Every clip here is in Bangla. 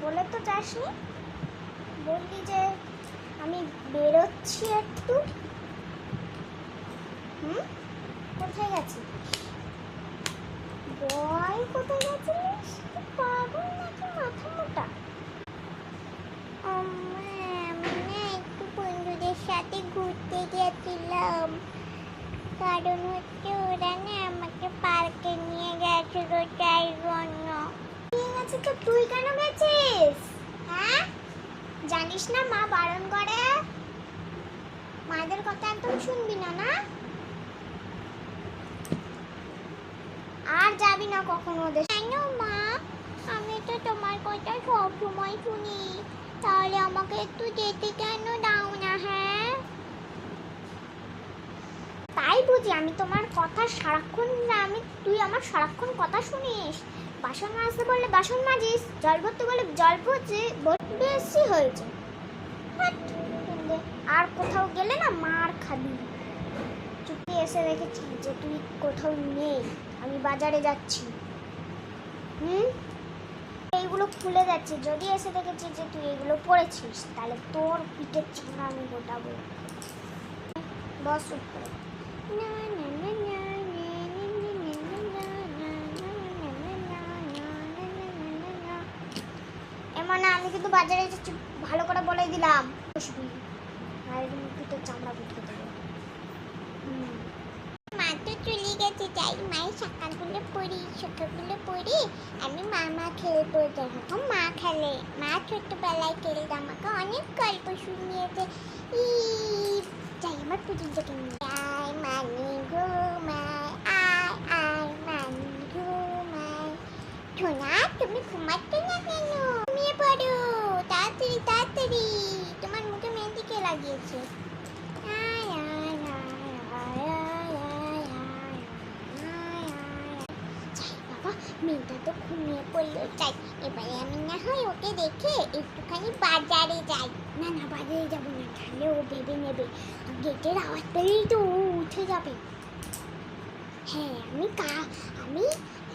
বলে তো যাসনি, বললি যে আমি বেরোচ্ছি একটু। কোথায় গেছিস বল, কোথায় গেছিলিস? পাগল নাকি মাথা মোটা? আমি না একটু বন্ধুদের সাথে ঘুরতে গেছিলাম, কারণ হচ্ছে ওরা না আমাকে পার্কে নিয়ে গেছিল, তাই জন্য। ঠিক আছে, তো তুই কেন গেছিস? হ্যাঁ, জানিস না মা বারণ করে, মায়েদের কথা একদম শুনবি না, না? আর যাবি না কখনো ওদের। কেন মা? আমি তো তোমার কথা সব সময় শুনি, তাহলে আমাকে একটু যেতে কেন দাও না? হ্যাঁ, তাই বুঝি আমি তোমার কথা সারাক্ষণ, তুই আমার সারাক্ষণ কথা শুনিস। বাসন মাজতে বললে বাসন মাজিস, জল ভরতে বলে জল ভরছি, বেশি হয়েছে। আর কোথাও গেলে না মার খাবি। চুপি এসে দেখেছি যে তুই কোথাও নেই, আমি বাজারে যাচ্ছি। এইগুলো খুলে যাচ্ছে, যদি এসে দেখেছি যে তুই এগুলো পরেছিস, তাহলে তোর পিঠের চামড়া আমি গোটাবো। বস উপরে। এমন আমি কিন্তু বাজারে যাচ্ছি, ভালো করে বলে দিলাম। বসবি, আর পিঠের চামড়া গুটকে দেবো। মা তো চলে গেছে, যাই মায়ের সকালগুলো পড়ি আমি মামা খেলবো। যখন মা খেলে, মা ছোট্টবেলায় খেলে আমাকে অনেক গল্প শুনিয়েছে। যাই আমার পুতুলটাকে নিয়ে। আয় মানি ঘুমায়, আয় মানি ঘুমায়। সোনা, তুমি ঘুমাচ্ছ না কেন? ঘুমিয়ে পড়ো তাড়াতাড়ি তাড়াতাড়ি, তোমার মুখে মেহেন্দি কে লাগিয়েছে? মেয়েটা তো ঘুমিয়ে পড়লো, চাই এবারে আমি না হয় ওকে দেখে একটুখানি বাজারে যাই। না না, বাজারে যাবো না, তাহলে ও ভেবে নেবে গেটের আওয়াজ পেলেই তো ও উঠে যাবে। হ্যাঁ, আমি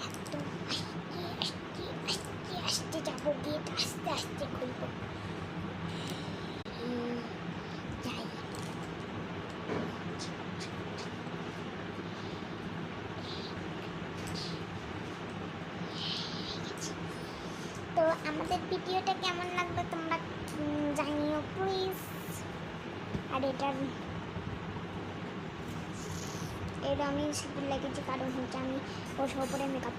একদম আস্তে আস্তে আস্তে আস্তে যাবো, গেট আস্তে আস্তে খুলবো। যাই। তো আমাদের ভিডিওটা কেমন লাগলো তোমরা জানিও প্লিজ। আর এটা আমি সিঁদুর লেগেছি, কারণ হচ্ছে আমি ওর উপরে মেকআপ